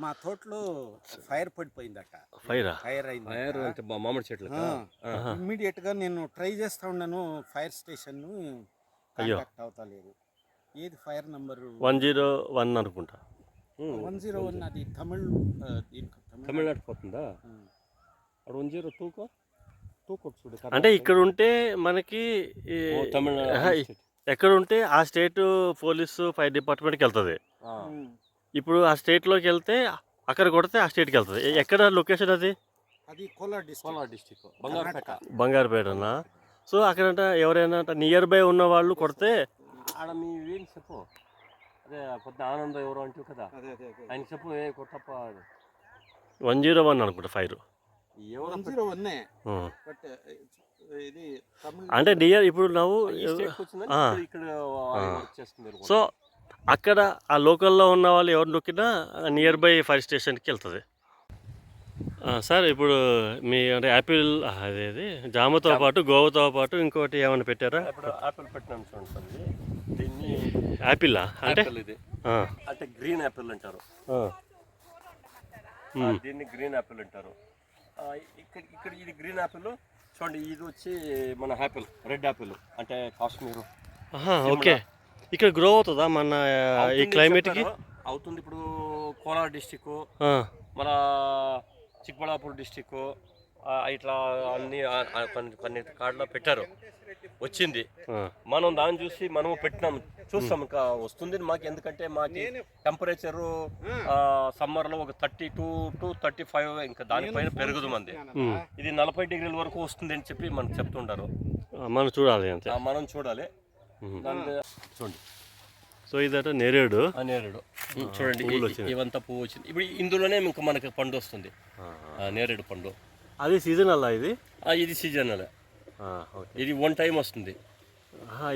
మా తోటలో ఫైర్ పడిపోయిందట. ఫైరా? ఫైర్ అయింది. ఫైర్ అంటే మామిడి చెట్లు. ఇమ్మీడియట్ గా నేను ట్రై చేస్తా ఉన్నాను, ఫైర్ స్టేషన్ కాంటాక్ట్ అవుతా లేదు. ఏది ఫైర్ నంబర్? 101 అనుకుంటా. 101 అది తమిళనాడు పోతుందా? 102 చూడు. అంటే ఇక్కడ ఉంటే మనకి ఎక్కడ ఉంటే ఆ స్టేట్ పోలీసు ఫైర్ డిపార్ట్మెంట్కి వెళ్తుంది. ఇప్పుడు ఆ స్టేట్లోకి వెళ్తే అక్కడ కొడితే ఆ స్టేట్కి వెళ్తుంది. ఎక్కడ లొకేషన్ అది? అది కోలార్ డిస్ట్రిక్ట్ బంగారుపేటనా? సో అక్కడ ఎవరైనా నియర్ బై ఉన్న వాళ్ళు కొడితే ఆడ మీ ఏం చెప్పు. అదే పొద్దున ఆనందం ఎవరో అంటే కదా, ఆయన చెప్పు. ఏ కొట్టప్ప 101 అనుకుంటా ఫైర్. అంటే నియర్ ఇప్పుడు నువ్వు సో అక్కడ ఆ లోకల్లో ఉన్న వాళ్ళు ఎవరు నొక్కినా నియర్ బై ఫైర్ స్టేషన్కి వెళ్తుంది. సార్ ఇప్పుడు మీ అంటే యాపిల్ అదేది జామతో పాటు గోవాతో పాటు ఇంకోటి ఏమైనా పెట్టారా? ఇప్పుడు యాపిల్ పెట్టినాం చూడండి. దీన్ని యాపిలా అంటే ఇది అంటే గ్రీన్ యాపిల్ అంటారు. దీన్ని గ్రీన్ యాపిల్ అంటారు. ఇక్కడ ఇది గ్రీన్ యాపిల్ చూడండి. ఇది వచ్చి మన యాపిల్ రెడ్ యాపిల్ అంటే కాశ్మీరు. ఓకే. ఇక్కడ గ్రో అవుతుందా మన ఈ క్లైమేట్కి? అవుతుంది. ఇప్పుడు కోలార్ డిస్టిక్, మన చిక్బళ్ళాపూర్ డిస్టిక్ ఇట్లా అన్ని కొన్ని కార్డులో పెట్టారు, వచ్చింది. మనం దాన్ని చూసి మనము పెట్టినాం, చూస్తాం. ఇంకా వస్తుంది మాకు. ఎందుకంటే మాకు టెంపరేచరు సమ్మర్లో ఒక 32 to 35 ఇంకా దానిపైన పెరుగుదు మంది. ఇది 40 డిగ్రీల వరకు వస్తుంది అని చెప్పి మనకు చెప్తుంటారు. మనం చూడాలి అంతే. మనం చూడాలి. చూడండి. సో ఇదట నేరేడు. నేరేడు చూడండి, ఇవంతా పువ్వు వచ్చింది. ఇప్పుడు ఇందులోనే ఇంకా మనకి పండు వస్తుంది, నేరేడు పండు. అది సీజన్ అలా? ఇది సీజన్ అలా. ఇది 1 time వస్తుంది.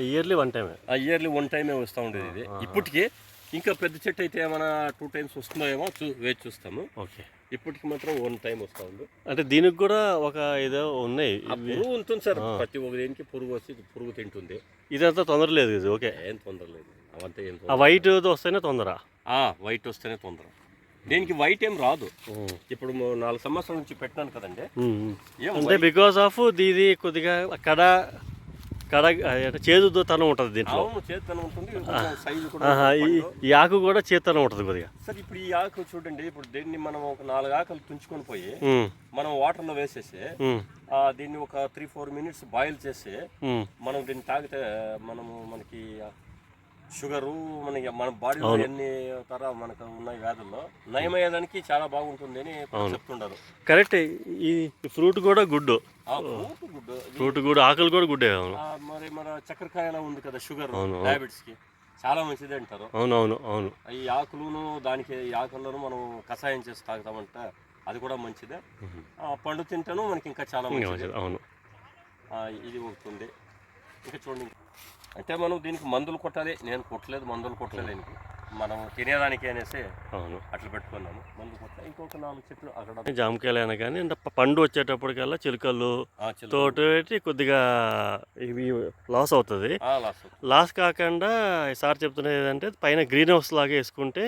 Yearly 1 time? ఇయర్లీ 1 time వస్తూ ఉండేది ఇది. ఇప్పటికి ఇంకా పెద్ద చెట్టు అయితే ఏమైనా 2 times వస్తుందో ఏమో వేచి చూస్తాము. ఓకే. ఇప్పటికి మాత్రం 1 time వస్తూ ఉంది. అంటే దీనికి కూడా ఒక ఏదో ఉన్నాయి, పురుగు ఉంటుంది సార్. ప్రతి ఒక్క దేనికి పురుగు వచ్చి పురుగు తింటుంది. ఇదంతా తొందర లేదు ఇది. ఓకే, ఏం తొందర లేదు. అవంతా ఏం వైట్ వస్తేనే తొందర. వైట్ వస్తేనే తొందర. దీనికి వైట్ ఏం రాదు. ఇప్పుడు 4 సంవత్సరాల నుంచి పెట్టినాను కదండి. అంటే బికాస్ ఆఫ్ దీది కొద్దిగా కడ చేదుతనం ఉంటుంది దీంట్లో. చేదుతనం ఉంటుంది. సైజు కూడా ఈ ఆకు కూడా చేదుతనం ఉంటుంది కొద్దిగా. సార్ ఇప్పుడు ఈ ఆకు చూడండి. ఇప్పుడు దీన్ని మనం ఒక 4 ఆకులు తుంచుకొని పోయి మనం వాటర్లో వేసేసి దీన్ని ఒక 3-4 minutes బాయిల్ చేసి మనం దీన్ని తాగితే మనకి షుగరు మన బాడీలో ఎన్ని మనకు ఉన్న వ్యాధుల్లో నయమయ్యేదానికి చాలా బాగుంటుంది అని చెప్తుంటారు. కరెక్ట్. ఈ ఫ్రూట్ కూడా గుడ్. ఫ్రూట్ కూడా ఆకులు కూడా గుడ్డే. మరి మన చక్కెరకాయలా ఉంది కదా, షుగర్ డయాబెటీస్ కి చాలా మంచిది అంటారు. అవును. ఈ ఆకులను దానికి ఈ ఆకులను మనం కషాయం చేసి తాగుతామంటే అది కూడా మంచిదే. పండు తింటాను మనకి ఇంకా చాలా మంచిది. అవును. ఇది అవుతుంది. ఇంకా చూడండి, అంటే మనం దీనికి మందులు కొట్టాలి. నేను కొట్టలేదు, మందులు కొట్టలేదు. దీనికి మనం తినేదానికి అనేసి అట్లా పెట్టుకున్నాము. మందులు కొట్టాలి. ఇంకొక 4 చెట్లు అక్కడ జామకాయలు అయినా కానీ పండు వచ్చేటప్పటికల్లా చిలుకలు తోటి కొద్దిగా ఇవి లాస్ అవుతుంది. లాస్ కాకుండా సార్ చెప్తున్నది ఏంటంటే పైన గ్రీన్ హౌస్ లాగా వేసుకుంటే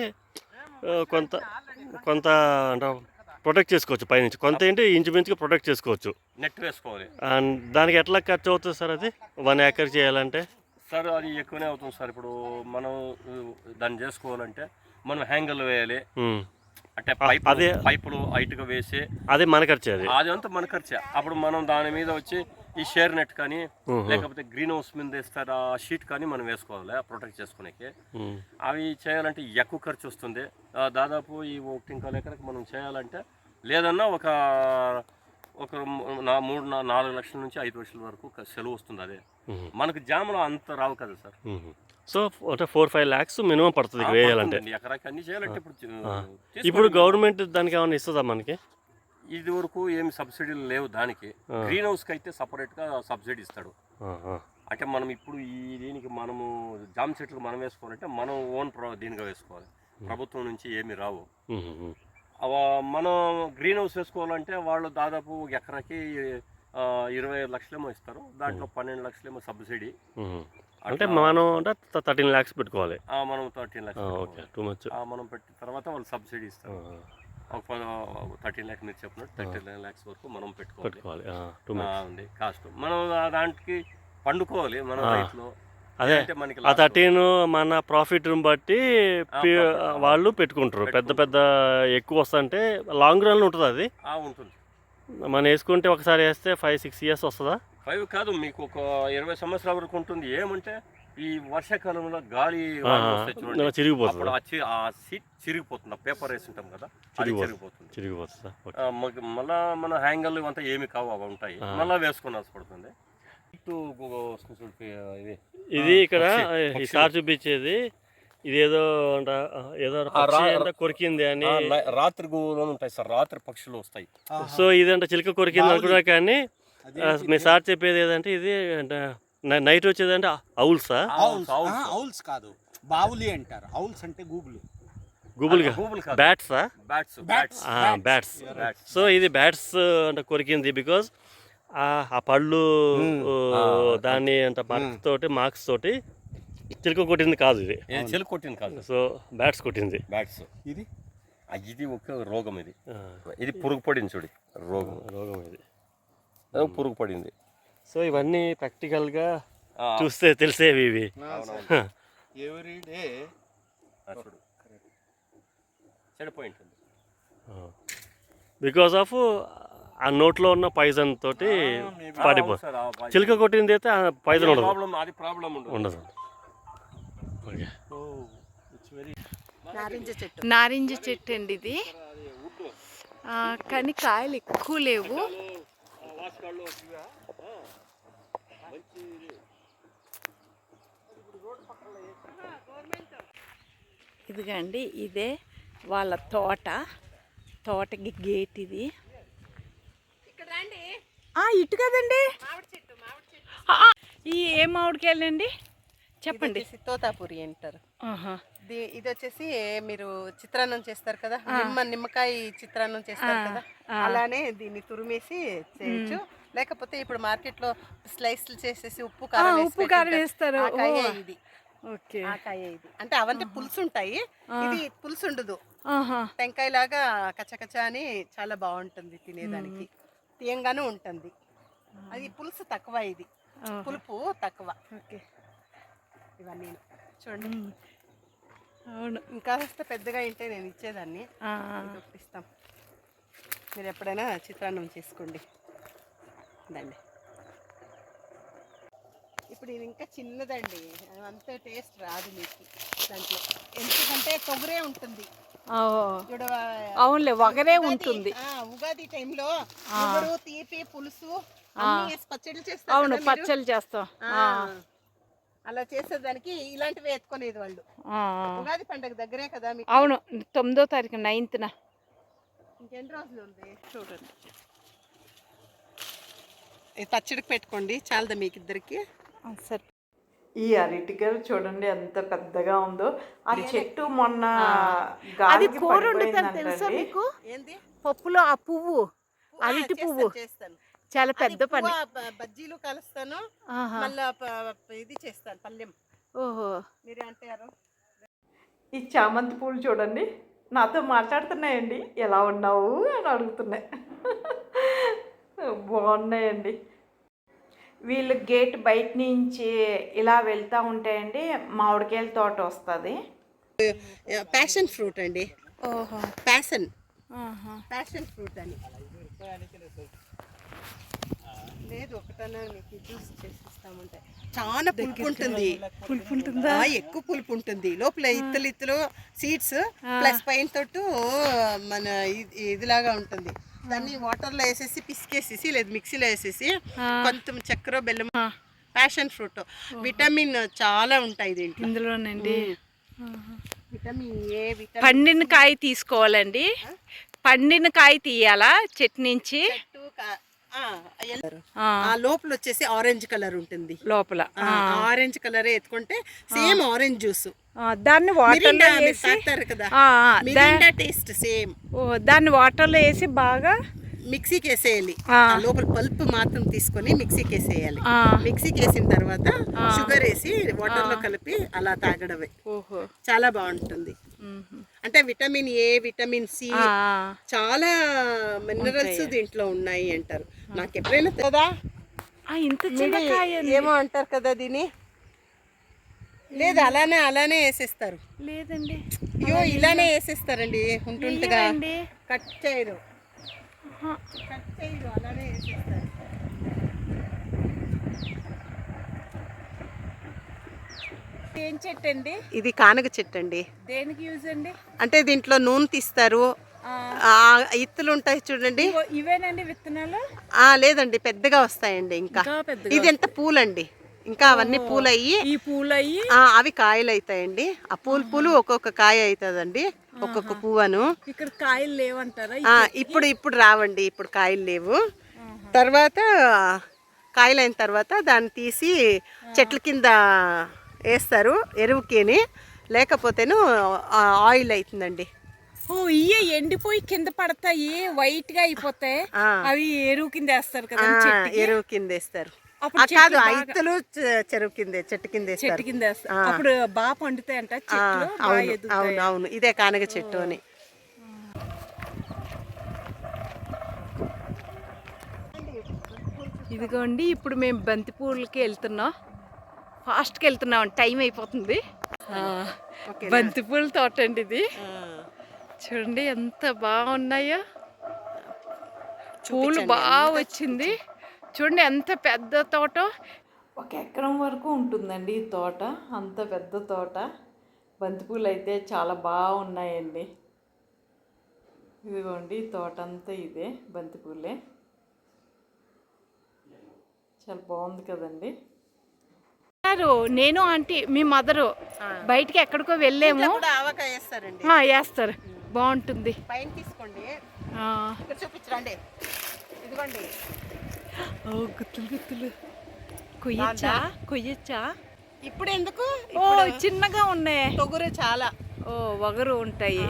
కొంత అంటే ప్రొటెక్ట్ చేసుకోవచ్చు పైనుంచి. కొంత ఏంటి ఇంచుమించుగా ప్రొటెక్ట్ చేసుకోవచ్చు. నెట్ వేసుకోవాలి. దానికి ఎట్లా ఖర్చు అవుతుంది సార్ అది 1 acre చేయాలంటే? సార్ అది ఎక్కువనే అవుతుంది సార్. ఇప్పుడు మనం దాన్ని చేసుకోవాలంటే మనం హ్యాంగర్లు వేయాలి. అంటే పైపులు హైట్గా వేసి అదే మన ఖర్చే. అది అంతా మన ఖర్చే. అప్పుడు మనం దాని మీద వచ్చి ఈ షేర్ నెట్ కానీ లేకపోతే గ్రీన్ హౌస్ మీద వేస్తారు ఆ షీట్ కానీ మనం వేసుకోవాలి ప్రొటెక్ట్ చేసుకునేకి. అవి చేయాలంటే ఎక్కువ ఖర్చు వస్తుంది. దాదాపు ఈ 1.25 acres మనం చేయాలంటే లేదన్నా ఒక 4 లక్షల నుంచి 5 లక్షల వరకు సెలవు వస్తుంది. అదే మనకు జామలో అంత రావు కదా సార్. సో అంటే 4-5 lakhs మినిమం పడుతుంది వేయాలంటే. ఎకరాకి అన్ని చేయాలంటే ఇప్పుడు గవర్నమెంట్ దానికి ఏమైనా ఇస్తుందా మనకి? ఇది వరకు ఏమి సబ్సిడీలు లేవు దానికి. గ్రీన్ హౌస్కి అయితే సపరేట్గా సబ్సిడీ ఇస్తాడు. అంటే మనం ఇప్పుడు దీనికి మనము జామ చెట్లు మనం వేసుకోవాలంటే మనం ఓన్ దీనిగా వేసుకోవాలి. ప్రభుత్వం నుంచి ఏమి రావు. మనం గ్రీన్ హౌస్ వేసుకోవాలంటే వాళ్ళు దాదాపు 1 ఎకరాకి 25 లక్షలేమో ఇస్తారు, దాంట్లో 12 లక్షలేమో సబ్సిడీ. అంటే మనం అంటే 13 lakhs పెట్టుకోవాలి. మనం 13 lakhs ఓకే, టూ మచ్. మనం పెట్టిన తర్వాత వాళ్ళు సబ్సిడీ ఇస్తారు. ఒక 13 lakhs మీరు చెప్పినట్టు 39 lakhs వరకు మనం పెట్టుకోవాలి. ఉంది కాస్ట్. మనం దానికి పండుకోవాలి మన రైతులో. అదే ఆ 13 మన ప్రాఫిట్ బట్టి వాళ్ళు పెట్టుకుంటారు. పెద్ద పెద్ద ఎక్కువ వస్తుంటే లాంగ్ రన్ ఉంటుంది. అది ఉంటుంది. మనం వేసుకుంటే ఒకసారి వేస్తే 5-6 years వస్తుందా? 5 కాదు, మీకు ఒక 20 సంవత్సరాల వరకు ఉంటుంది. ఏమంటే ఈ వర్షాకాలంలో గాలి చిరిగిపోతుంది, ఆ సీట్ చిరిగిపోతుంది. ఆ పేపర్ వేసి ఉంటాం కదా, అది చిరిగిపోతుంది. మళ్ళా మన హ్యాంగర్లు ఇవంతా ఏమి కావు, అవి ఉంటాయి, మళ్ళీ వేసుకోవాల్సి పడుతుంది. ఇది ఇక్కడ సార్ చూపించేది ఇదేదో ఏదో కొరికింది అని. రాత్రి గోవులు ఉంటాయి సార్, రాత్రి పక్షులు వస్తాయి. సో ఇదంటే చిలుక కొరికింది అనుకున్నా, కానీ మీ సార్ చెప్పేది ఏదంటే ఇది నైట్ వచ్చేదంటే ఔల్సా? ఔల్స్ కాదు, బావులి అంటారు. ఔల్స్ అంటే గూగుల్. బ్యాట్సా? బ్యాట్స్. సో ఇది బ్యాట్స్ అంటే కొరికింది బికాజ్ ఆ పళ్ళు దాన్ని అంటే మార్క్స్ తోటి చిలుక కొట్టింది కాదు. ఇది చిలుక కొట్టింది కాదు, సో బ్యాట్స్ కొట్టింది. బ్యాట్స్. ఇది ఒక రోగం. ఇది పురుగు పడింది చూడు, రోగం ఇది పురుగు పడింది. సో ఇవన్నీ ప్రాక్టికల్గా చూస్తే తెలిసేవి ఇవి. ఎవ్రీడే చెడిపోయింటుంది బికాస్ ఆఫ్ ఆ నోట్లో ఉన్న పాయిజన్ తోటి పాడిపోతుంది. చిలుక కొట్టింది అయితే పాయిజన్ ఉండదు. నారింజ చెట్టు అండి ఇది. కానీ కాయలు ఎక్కువ లేవు. ఇదిగండి, ఇదే వాళ్ళ తోటకి గేట్ ఇది. ఇటు కదండి, ఈ ఏ మామిడికాయలండి చెప్పండి? తోతాపురి అంటారు. ఇది వచ్చేసి మీరు చిత్రాన్నం చేస్తారు కదా, నిమ్మకాయ చిత్రాన్నం చేస్తారు కదా, అలానే దీన్ని తురిమేసి చేయొచ్చు. లేకపోతే ఇప్పుడు మార్కెట్ లో స్లైస్లు చేసేసి ఉప్పు కారం వేస్తారు. ఇది ఇది అంటే అవంటే పులుసు ఉంటాయి, ఇది పులుసు ఉండదు. టెంకాయ లాగా కచ్చకచ్చా అని చాలా బాగుంటుంది తినేదానికి, తీయంగానే ఉంటుంది. అది పులుసు తక్కువ, ఇది పులుపు తక్కువ. ఇవన్నీ చూడండి. అవును, ఇంకా పెద్దగా ఉంటే నేను ఇచ్చేదాన్ని, ఇస్తాం. మీరు ఎప్పుడైనా చిత్రాన్నం చేసుకోండి దండి. ఇప్పుడు ఇది ఇంకా చిన్నదండి, అంత టేస్ట్ రాదు మీకు దాంట్లో, ఎందుకంటే పొగరే ఉంటుంది. అవునులే, వగరే ఉంటుంది. ఉగాది టైంలో తీపి పులుసు పచ్చళ్ళు చేస్తారు. అవును, పచ్చళ్ళు చేస్తాం. అలా చేసేదానికి ఇలాంటివి ఎత్తుకునేది వాళ్ళు. ఉగాది పండుగ దగ్గరే కదా మీకు. అవును, 9వ తారీఖు 9th. ఇంకెన్ని రోజులు ఉంది చూడండి. పచ్చడికి పెట్టుకోండి, చాలదా మీకు ఇద్దరికి. సరే. ఈ అరటికాయలు చూడండి ఎంత పెద్దగా ఉందో. ఆ చెట్టు మొన్న అది కూర వండుతాను తెలుసా మీకు? ఏంది? పప్పులో ఆ పువ్వు, అరటి పువ్వు చేస్తాను, చాలా పెద్ద పని. బజ్జీలు కలుస్తాను, మళ్ళా ఇది చేస్తాను పల్లెం. ఓహో, మీరే అంటారు. ఈ చామంతి పూలు చూడండి నాతో మాట్లాడుతున్నాయండి, ఎలా ఉన్నావు అని అడుగుతున్నాయి. బాగున్నాయండి. వీళ్ళు గేట్ బయట నుంచి ఇలా వెళ్తూ ఉంటాయండి, మామిడికాయల తోట వస్తుంది. ప్యాషన్ ఫ్రూట్ అండి. ఓహో, ప్యాషన్ ఫ్రూట్ అని లేదు, ఒకటన్నా మీకు జ్యూస్ చేసిస్తామంటే. చాలా పులుపు ఉంటుంది. పులుపు ఉంటుందా? ఎక్కువ పులుపు ఉంటుంది. లోపల ఇత్తలు సీడ్స్ ప్లస్ పైన తోటు మన ఇదిలాగా ఉంటుంది. దాన్ని వాటర్లో వేసేసి పిసికేసేసి లేదు మిక్సీలో వేసేసి కొంచెం చక్కెర బెల్లం. ప్యాషన్ ఫ్రూట్ విటమిన్ చాలా ఉంటాయి దీంట్లో, ఇందులోనండి. Vitamin A. పండిన కాయ తీసుకోవాలండి, పండిన కాయ తీయాలా చెట్టు నుంచి. లోపల వచ్చేసి ఆరెంజ్ కలర్ ఉంటుంది. లోపల ఆరెంజ్ కలర్ ఎత్తుకుంటే సేమ్ ఆరెంజ్ జ్యూస్. దాన్ని వాటర్లో వేసి తాగుతారు కదా, టేస్ట్ సేమ్. దాన్ని వాటర్లో వేసి బాగా మిక్సీకి వేసేయాలి. ఆ. ఆ లోపల పల్ప్ మాత్రం తీసుకొని మిక్సీకి వేసేయాలి. ఆ. మిక్సీకి వేసిన తర్వాత షుగర్ వేసి వాటర్ లో కలిపి అలా తాగడమే. ఓహో. చాలా బాగుంటుంది. అంటే విటమిన్ ఏ, విటమిన్ సి, చాలా మినరల్స్ దీంట్లో ఉన్నాయి అంటారు. నాకు ఎప్పుడైనా కదా ఇంత చిన్న కాయ ఏమో అంటారు కదా దీని. లేదు, అలానే వేసేస్తారు. లేదండి. అయ్యో, ఇలానే వేసేస్తారండి ఉంటుంటగా. అండి కట్ చేయరు, అలానే వేసేస్తారు. ఏం చెట్టు అండి? ఇది కానగ చెట్టు అండి. దేనికి యూజ్ అండి? అంటే దీంట్లో నూనె తీస్తారు. ఇత్తులు ఉంటాయి చూడండి. ఇవేనండి విత్తనాలు? లేదండి, పెద్దగా వస్తాయండి. ఇంకా ఇది ఎంత పూలండి, ఇంకా అవన్నీ పూలు అయ్యి, ఈ పూలు అయ్యి అవి కాయలు అవుతాయండి. ఆ పూలు ఒక్కొక్క కాయ అవుతుందండి, ఒక్కొక్క పువ్వును. ఇక్కడ కాయలు లేవంటారా? ఇప్పుడు రావండి, ఇప్పుడు కాయలు లేవు. తర్వాత కాయలు అయిన తర్వాత దాన్ని తీసి చెట్ల కింద వేస్తారు ఎరువుకిని, లేకపోతేను ఆయిల్ అవుతుందండి. ఇయ్యే ఎండిపోయి కింద పడతాయి, వైట్ గా అయిపోతాయి. అవి ఎరువు కింద వేస్తారు కదా, ఎరువు కింద వేస్తారు. కాదు, ఇత్తులు చెరువు కింద, చెట్టు కింద చెట్టు కింద వేస్తారు. అప్పుడు బాగా పండుతాయి అంట చెట్లు. అవును, ఇదే కానగ చెట్టు అని. ఇదిగోండి, ఇప్పుడు మేము బంతి పూలకి వెళ్తున్నాం. ఫాస్ట్కి వెళ్తున్నాం, టైం అయిపోతుంది. బంతి పూల తోట అండి ఇది. చూడండి ఎంత బాగున్నాయో, పూలు బాగా వచ్చింది. చూడండి ఎంత పెద్ద తోట. 1 ఎకరం వరకు ఉంటుందండి ఈ తోట, అంత పెద్ద తోట. బంతిపూలు అయితే చాలా బాగున్నాయండి. ఇదిగోండి తోట అంతా ఇదే బంతిపూలే. చాలా బాగుంది కదండి. నేను ఆంటీ మీ మదరు బయటికి ఎక్కడికో వెళ్ళాము. ఆవకాయ వేస్తారండి. వేస్తారు, బాగుంటుంది. పైన తీసుకోండి, చూపించండి. ఇదిగోండి, గుత్తులు కొయ్యొచ్చా? ఇప్పుడు ఎందుకు? చిన్నగా ఉన్నాయి, తొగురు చాలా వగరు ఉంటాయి.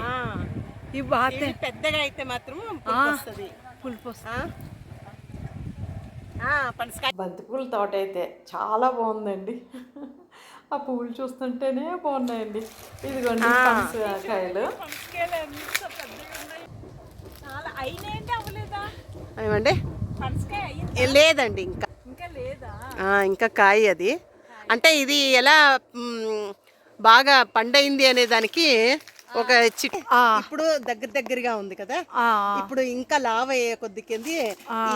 ఇవి బాగా పెద్దగా అయితే మాత్రం పులుపు బంతిపూల తోట అయితే చాలా బాగుందండి. ఆ పువ్వులు చూస్తుంటేనే బాగున్నాయండి. ఇదిగోండి పనసకాయలు. ఏమండి? లేదండి, ఇంకా కాయ అది. అంటే ఇది ఎలా బాగా పండైంది అనే దానికి ఒక ఇప్పుడు దగ్గరగా ఉంది కదా. ఇప్పుడు ఇంకా లావ్ అయ్యే కొద్ది కింది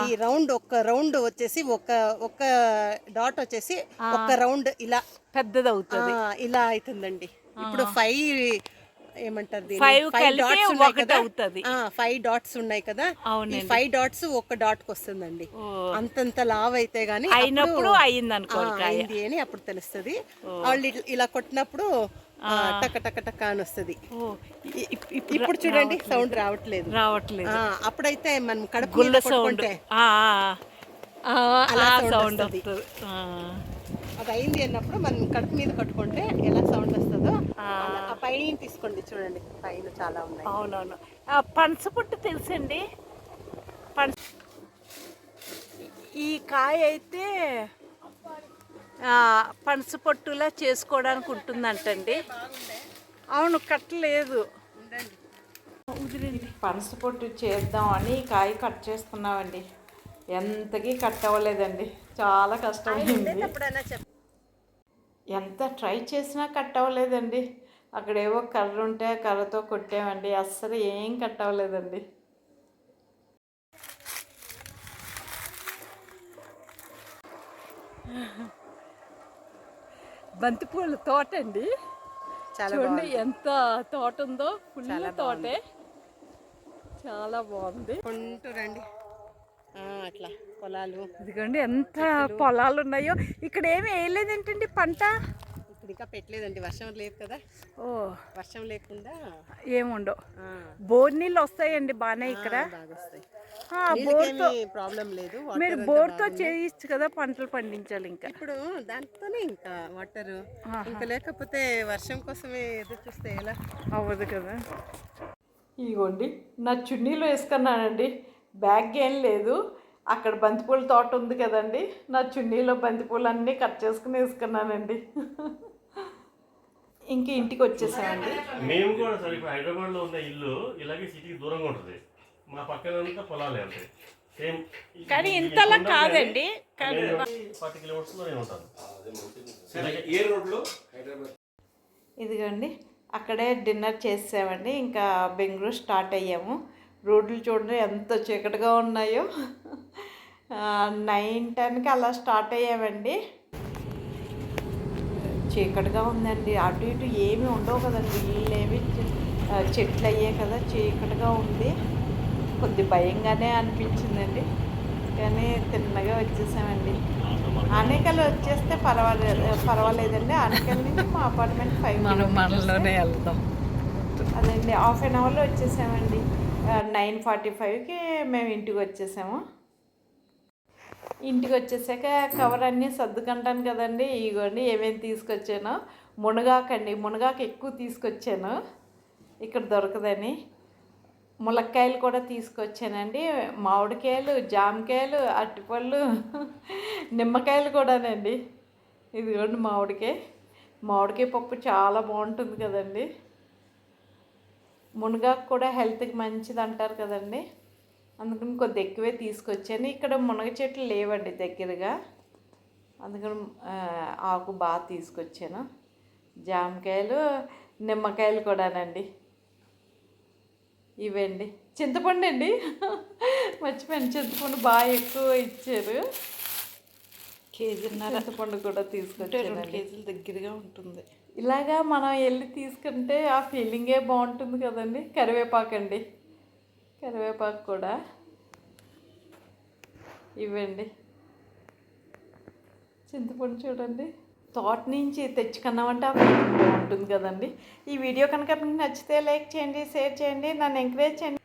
ఈ ఒక్క రౌండ్ వచ్చేసి ఒక డాట్ వచ్చేసి ఒక రౌండ్ ఇలా పెద్దది అవుతుంది, ఇలా అవుతుందండి. ఇప్పుడు 5 ఏమంటారు, 5 డాట్స్ ఉన్నాయి కదా. 5 డాట్స్ ఉన్నాయి కదా, ఈ 5 డాట్స్ ఒక డాట్ కి వస్తుందండి. అంతంత లావ్ అయితే గానీ అయినప్పుడు అయింది అని అప్పుడు తెలుస్తుంది. వాళ్ళు ఇలా కొట్టినప్పుడు టక టక టక అని వస్తుంది. ఇప్పుడు చూడండి సౌండ్ రావట్లేదు. అప్పుడైతే మనం కడుపు కొట్టుకుంటే అలా సౌండ్ వస్తుంది. అది అయింది అన్నప్పుడు మనం కడుపు మీద కట్టుకుంటే ఎలా సౌండ్ వస్తుందో ఆ పైన తీసుకోండి. చూడండి పైన చాలా ఉన్నాయి. అవునవును. పనస పొట్టు తెలుసండి. ఈ కాయ అయితే పనస పొట్టులా చేసుకోవడానికి ఉంటుందంటండి. అవును, కట్టలేదు. పనస పొట్టు చేద్దామని కాయ కట్ చేస్తున్నామండి. ఎంతకీ కట్ అవ్వలేదండి, చాలా కష్టమైంది. ఎంత ట్రై చేసినా కట్ అవ్వలేదండి. అక్కడేవో కర్ర ఉంటే కర్రతో కొట్టామండి, అస్సలు ఏం కట్ అవ్వలేదండి. బంతిపూల తోట అండి. చూడండి ఎంత తోట ఉందో, ఫుల్ తోటే, చాలా బాగుంది. రండి అట్లా పొలాలు. ఇదిగోండి ఎంత పొలాలు ఉన్నాయో. ఇక్కడ ఏమి వేయలేదేంటండి పంట? ఇప్పుడు ఇంకా పెట్టలేదండి, వర్షం లేదు కదా. వర్షం లేకుండా ఏముండవు. బోర్ నీళ్ళు వస్తాయండి బాగానే ఇక్కడ. బోర్తో ప్రాబ్లం లేదు. మీరు బోర్తో చేయొచ్చు కదా, పంటలు పండించాలి. ఇంకా ఇప్పుడు దాంతోనే ఇంకా వాటర్ ఇంకా లేకపోతే వర్షం కోసమే ఎదురు చూస్తే ఎలా? అవ్వదు కదా. ఇగోండి నా చున్నీలో వేసుకున్నానండి. బ్యాగ్ ఏం లేదు. అక్కడ బంతిపూల తోట ఉంది కదండి, నా చున్నీలో బంతిపూలు అన్నీ కట్ చేసుకుని వేసుకున్నానండి. ఇంక ఇంటికి వచ్చేసామండి. మేము కూడా సార్ ఇప్పుడు హైదరాబాద్లో ఉన్న ఇల్లు ఇలాగే సిటీకి దూరంగా ఉంటుంది. మా పక్కనంతా పొలాలే ఉంటాయి. సేమ్ కానీ ఇంతలా కాదండి. 40 కిలోమీటర్స్లో నేను ఉంటాను. ఏ రోడ్లో హైదరాబాద్? ఇదిగోండి అక్కడే డిన్నర్ చేసామండి. ఇంకా బెంగళూరు స్టార్ట్ అయ్యాము. రోడ్లు చూడండి ఎంత చీకటిగా ఉన్నాయో. 9-10కి అలా స్టార్ట్ అయ్యామండి. చీకటిగా ఉందండి. అటు ఇటు ఏమీ ఉండవు కదండి, ఇల్లు ఏమి చెట్లు అయ్యాయి కదా, చీకటిగా ఉంది. కొద్ది భయంగానే అనిపించిందండి, కానీ తిన్నగా వచ్చేసామండి. ఆనేకల్ వచ్చేస్తే పర్వాలేదండి. ఆనేకల్ నుంచి మా అపార్ట్మెంట్ 5 మనలోనే వెళ్దాం. అదండి హాఫ్ అన్ అవర్లో వచ్చేసామండి. 9:45కి మేము ఇంటికి వచ్చేసాము. ఇంటికి వచ్చేసాక కవర్ అన్నీ సర్దుకుంటాను కదండి. ఇగోండి ఏమేమి తీసుకొచ్చానో. మునగాకండి, మునగాకు ఎక్కువ తీసుకొచ్చాను, ఇక్కడ దొరకదని. ములక్కాయలు కూడా తీసుకొచ్చానండి, మామిడికాయలు, జామకాయలు, అరటిపళ్ళు, నిమ్మకాయలు కూడానండి. ఇదిగోండి మామిడికాయ పప్పు చాలా బాగుంటుంది కదండి. మునగాకు కూడా హెల్త్కి మంచిది అంటారు కదండి, అందుకని కొద్ది ఎక్కువే తీసుకొచ్చాను. ఇక్కడ మునగ చెట్లు లేవండి దగ్గరగా, అందుకని ఆకు బాగా తీసుకొచ్చాను. జామకాయలు, నిమ్మకాయలు కూడానండి. ఇవండి చింతపండు అండి, మర్చిపోయాను. చింతపండు బాగా ఎక్కువ ఇచ్చారు. కేజీన్నర చింతపండు కూడా తీసుకొచ్చారు. 2 కేజీలు దగ్గరగా ఉంటుంది. ఇలాగా మనం వెళ్ళి తీసుకుంటే ఆ ఫీలింగే బాగుంటుంది కదండి. కరివేపాకు కూడా ఇవ్వండి. చింతపండు చూడండి, తోట నుంచి తెచ్చుకున్నామంటే ఆ ఫీలింగ్ బాగుంటుంది కదండి. ఈ వీడియో కనుక మీకు నచ్చితే లైక్ చేయండి, షేర్ చేయండి, నన్ను ఎంకరేజ్ చేయండి.